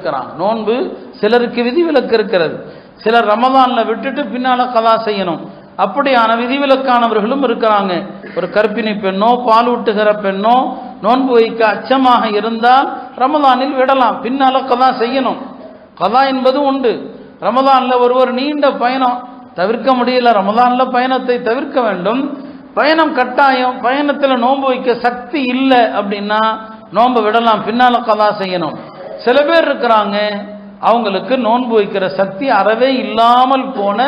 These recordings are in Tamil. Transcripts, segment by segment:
இருக்கிறாங்க. நோன்பு சிலருக்கு விதிவிலக்கு இருக்கிறது. சிலர் ரமதான்ல விட்டுட்டு பின்னால கதா செய்யணும். அப்படியான விதிவிலக்கானவர்களும் இருக்கிறாங்க. ஒரு கர்ப்பிணி பெண்ணோ பாலூட்டுகிற பெண்ணோ நோன்பு வைக்க அச்சமாக இருந்தால் ரமதானில் விடலாம், பின்னால கதா செய்யணும். கதா என்பது உண்டு. ரமதான்ல ஒருவர் நீண்ட பயணம் தவிர்க்க முடியல, ரமதான்ல பயணத்தை தவிர்க்க வேண்டும், பயணம் கட்டாயம், பயணத்தில் நோன்பு வைக்க சக்தி இல்லை அப்படின்னா நோன்பு விடலாம், பின்னால கதா செய்யணும். சில பேர் இருக்கிறாங்க, அவங்களுக்கு நோன்பு வைக்கிற சக்தி அறவே இல்லாமல் போன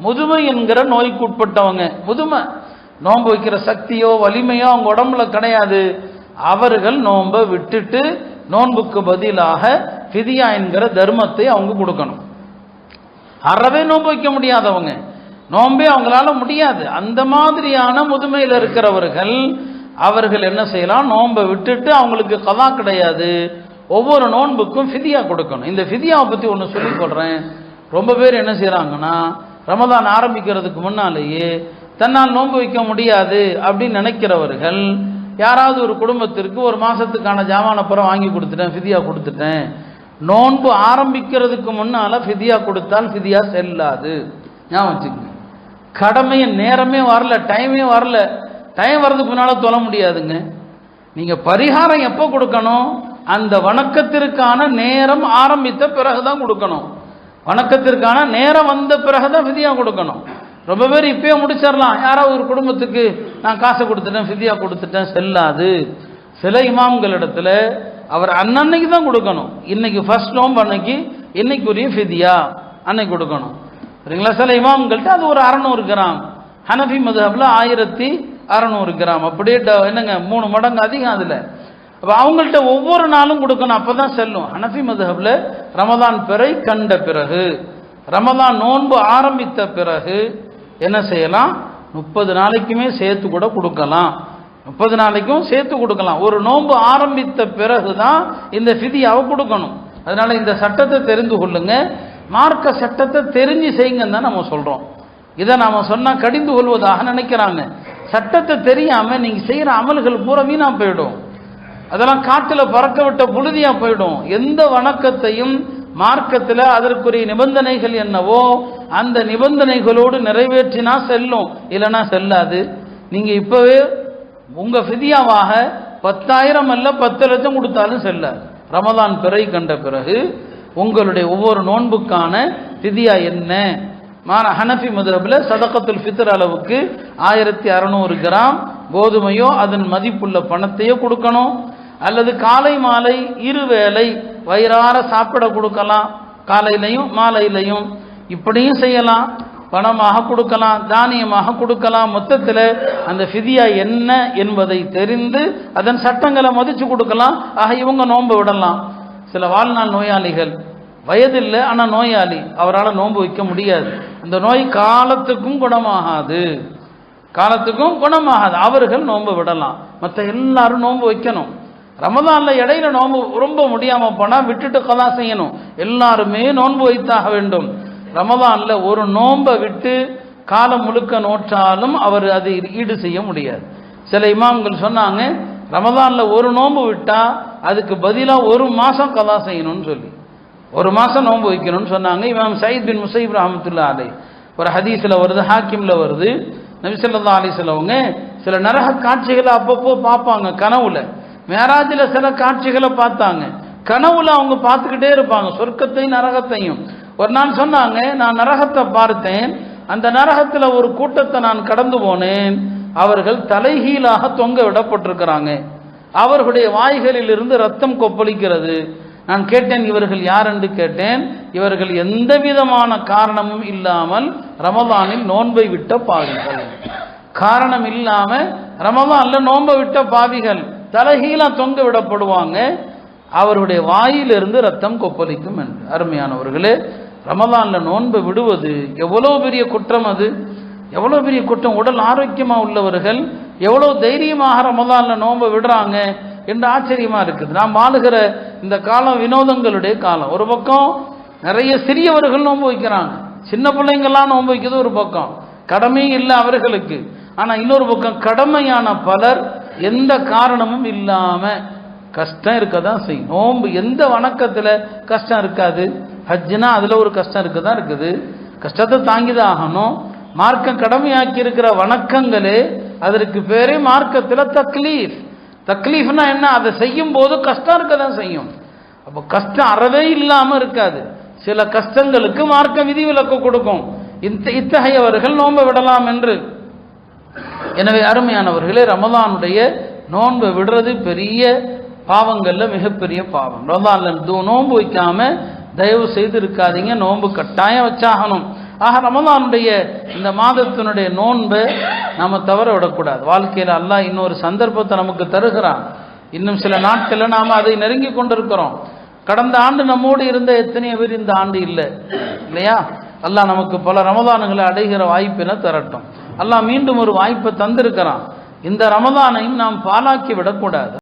முதுமை என்கிற நோய்க்கு உட்பட்டவங்க. முதுமை, நோன்பு வைக்கிற சக்தியோ வலிமையோ அவங்க உடம்புல கிடையாது. அவர்கள் நோன்பை விட்டுட்டு நோன்புக்கு பதிலாக ஃபிதியா என்கிற தர்மத்தை அவங்க கொடுக்கணும். அறவே நோன்பு வைக்க முடியாதவங்க, நோன்பே அவங்களால முடியாது, அந்த மாதிரியான முதுமையில் இருக்கிறவர்கள் அவர்கள் என்ன செய்யலாம், நோன்பை விட்டுட்டு அவங்களுக்கு கதா கிடையாது, ஒவ்வொரு நோன்புக்கும் ஃபிதியா கொடுக்கணும். இந்த ஃபிதியாவை பற்றி ஒன்று சொல்லி சொல்கிறேன். ரொம்ப பேர் என்ன செய்கிறாங்கன்னா, ரமதான் ஆரம்பிக்கிறதுக்கு முன்னாலேயே தன்னால் நோன்பு வைக்க முடியாது அப்படின்னு நினைக்கிறவர்கள், யாராவது ஒரு குடும்பத்திற்கு ஒரு மாதத்துக்கான ஜாமான புறம் வாங்கி கொடுத்துட்டேன், ஃபிதியா கொடுத்துட்டேன், நோன்பு ஆரம்பிக்கிறதுக்கு முன்னால் ஃபிதியா கொடுத்தால் ஃபிதியா செல்லாது. ஞாபகம் வச்சுக்கோங்க. கடமையை நேரமே வரல, டைமே வரல, டைம் வர்றதுக்கு முன்னால் தொழ முடியாதுங்க. நீங்கள் பரிகாரம் எப்போ கொடுக்கணும், அந்த வணக்கத்திற்கான நேரம் ஆரம்பித்த பிறகுதான் கொடுக்கணும். வணக்கத்திற்கான நேரம் வந்த பிறகுதான் ஃபிதியா கொடுக்கணும். ரொம்ப பேர் இப்பயே முடிச்சிடலாம். யாராவது ஒரு குடும்பத்துக்கு நான் காசை கொடுத்துட்டேன், ஃபிதியா கொடுத்துட்டேன், செல்லாது. சில இமாம்களிடத்துல அவர் அன்னன்னைக்கு தான் கொடுக்கணும். இன்னைக்கு ஃபர்ஸ்ட் நோம்பு அன்னைக்கு இன்னைக்குரிய ஃபிதியா அன்னைக்கு கொடுக்கணும், சரிங்களா? சில இமாம்கள்ட்ட அது ஒரு 600 கிராம், ஹனஃபி மதுஹப்ல 1600 கிராம், அப்படியே என்னங்க 3 மடங்கு அதிகம். அதில் அப்போ அவங்கள்ட்ட ஒவ்வொரு நாளும் கொடுக்கணும், அப்போ தான் செல்லும். ஹனஃபி மதுஹப்ல ரமதான் பிறை கண்ட பிறகு, ரமதான் நோன்பு ஆரம்பித்த பிறகு என்ன செய்யலாம், 30 நாளைக்குமே சேர்த்து கூட கொடுக்கலாம், 30 நாளைக்கும் சேர்த்து கொடுக்கலாம். ஒரு நோன்பு ஆரம்பித்த பிறகு தான் இந்த ஃபிதியாவை கொடுக்கணும். அதனால இந்த சட்டத்தை தெரிந்து கொள்ளுங்க, மார்க்க சட்டத்தை தெரிஞ்சு செய்யுங்கன்னு தான் நம்ம சொல்கிறோம். இதை நாம் சொன்னால் கடிந்து கொள்வதாக நினைக்கிறாங்க. சட்டத்தை தெரியாமல் நீங்கள் செய்கிற அமல்கள் பூரா வீணாக போயிடும், அதெல்லாம் காட்டில் பறக்க விட்ட புழுதியாக போயிடும். எந்த வணக்கத்தையும் மார்க்கத்தில் அதற்குரிய நிபந்தனைகள் என்னவோ அந்த நிபந்தனைகளோடு நிறைவேற்றினா செல்லும், இல்லைனா செல்லாது. நீங்கள் இப்போவே உங்கள் ஃபிதியாவாக 10,000 அல்ல 10 லட்சம் கொடுத்தாலும் செல்லாது. ரமதான் பிறை கண்ட பிறகு உங்களுடைய ஒவ்வொரு நோன்புக்கான ஃபிதியா என்ன, ஹனஃபி மதுஹப்ல சதகத்துல் ஃபித்ர் அளவுக்கு 1600 கிராம் கோதுமையோ அதன் மதிப்புள்ள பணத்தையோ கொடுக்கணும். அல்லது காலை மாலை இருவேளை வயிறார சாப்பிட கொடுக்கலாம், காலையிலையும் மாலையிலையும், இப்படியும் செய்யலாம். பணமாக கொடுக்கலாம், தானியமாக கொடுக்கலாம். மொத்தத்தில் அந்த ஃபிதியா என்ன என்பதை தெரிந்து அதன் சட்டங்களை மதித்து கொடுக்கலாம். ஆக இவங்க நோன்பு விடலாம். சில வாழ்நாள் நோயாளிகள், வயதில்லை ஆனால் நோயாளி, அவரால் நோன்பு வைக்க முடியாது, அந்த நோய் காலத்துக்கும் குணமாகாது, காலத்துக்கும் குணமாகாது, அவர்கள் நோன்பு விடலாம். மற்ற எல்லாரும் நோன்பு வைக்கணும். ரமதான்ல இடையில நோன்பு ரொம்ப முடியாமல் போனால் விட்டுட்டு கதா செய்யணும். எல்லாருமே நோன்பு வைத்தாக வேண்டும். ரமதான்ல ஒரு நோன்பை விட்டு காலம் முழுக்க நோற்றாலும் அவர் அதை ஈடு செய்ய முடியாது. சில இமாம்கள் சொன்னாங்க, ரமதான்ல ஒரு நோன்பு விட்டா அதுக்கு பதிலாக 1 மாதம் கதா செய்யணும்னு சொல்லி 1 மாதம் நோன்பு வைக்கணும்னு சொன்னாங்க. இமாம் சயீத் பின் முஸைப் ரஹ்மத்துல்லாஹி அலைஹி ஒரு ஹதீஸில் வருது, ஹாக்கிம்ல வருது, நபி ஸல்லல்லாஹு அலைஹி வஸல்லம் சில நரக காட்சிகளை அப்பப்போ பார்ப்பாங்க கனவுல. மேராஜில் சில காட்சிகளை பார்த்தாங்க, கனவுல அவங்க பார்த்துக்கிட்டே இருப்பாங்க, சொர்க்கத்தையும் நரகத்தையும். ஒரு நாள் சொன்னாங்க, நான் நரகத்தை பார்த்தேன், அந்த நரகத்தில் ஒரு கூட்டத்தை நான் கடந்து போனேன், அவர்கள் தலைகீழாக தொங்க விடப்பட்டிருக்கிறாங்க, அவர்களுடைய வாய்களில் இருந்து ரத்தம் கொப்பளிக்கிறது. நான் கேட்டேன், இவர்கள் யார் என்று கேட்டேன். இவர்கள் எந்த விதமான காரணமும் இல்லாமல் ரமதானில் நோன்பை விட்ட பாவிகள், காரணம் இல்லாம ரமதான்ல நோன்பை விட்ட பாவிகள் தலைகீழா தொங்க விடப்படுவாங்க, அவருடைய வாயிலிருந்து ரத்தம் கொப்பளிக்கும் என்று. அருமையானவர்களே, ரமதான்ல நோன்பை விடுவது எவ்வளோ பெரிய குற்றம், அது எவ்வளோ பெரிய குற்றம். உடல் ஆரோக்கியமாக உள்ளவர்கள் எவ்வளோ தைரியமாக ரமதான்ல நோன்பை விடுறாங்க என்று ஆச்சரியமா இருக்குது. நாம் வாழுகிற இந்த காலம் வினோதங்களுடைய காலம். ஒரு பக்கம் நிறைய சிறியவர்கள் நோன்பு வைக்கிறாங்க, சின்ன பிள்ளைங்கள்லாம் நோன்பு வைக்கிறது ஒரு பக்கம், கடமையும் இல்லை அவர்களுக்கு. ஆனால் இன்னொரு பக்கம் கடமையான பலர் எந்த காரணமும் இல்லாமல் கஷ்டம் இருக்க தான் செய்யும். நோன்பு எந்த வணக்கத்தில் கஷ்டம் இருக்காது? ஹஜ்ஜுனா அதில் ஒரு கஷ்டம் இருக்க தான் இருக்குது. கஷ்டத்தை தாங்கி தான் ஆகணும். மார்க்கம் கடமையாக்கி இருக்கிற வணக்கங்களே அதற்கு பேரே மார்க்கத்தில் தக்லீஃப். தக்லீஃப்னா என்ன? அதை செய்யும் போது கஷ்டம் இருக்க தான் செய்யும். அப்போ கஷ்டம் அறவே இல்லாமல் இருக்காது. சில கஷ்டங்களுக்கு மார்க்கம் விதிவிலக்கு கொடுக்கும். இத்தகையவர்கள் நோன்பை விடலாம் என்று. எனவே அருமையானவர்களே, ரமதானுடைய நோன்பை விடுறது பெரிய பாவங்கள்ல மிகப்பெரிய பாவம். ரமதான்ல நோன்பு வைக்காம தயவு செய்து இருக்காதீங்க. நோன்பு கட்டாயம் வச்சாகணும். ஆக ரமதானுடைய இந்த மாதத்தினுடைய நோன்பை நாம தவற விடக்கூடாது. வாழ்க்கையில் அல்லாஹ் இன்னொரு சந்தர்ப்பத்தை நமக்கு தருகிறான். இன்னும் சில நாட்களில் நாம் அதை நெருங்கி கொண்டிருக்கிறோம். கடந்த ஆண்டு நம்மோடு இருந்த எத்தனையோ பேர் இந்த ஆண்டு இல்லை இல்லையா? அல்லாஹ் நமக்கு பல ரமதானுகளை அடைகிற வாய்ப்பினை தரட்டும். அல்லாஹ் மீண்டும் ஒரு வாய்ப்பை தந்திருக்கிறான். இந்த ரமதானையும் நாம் பாழாக்கி விடக்கூடாது.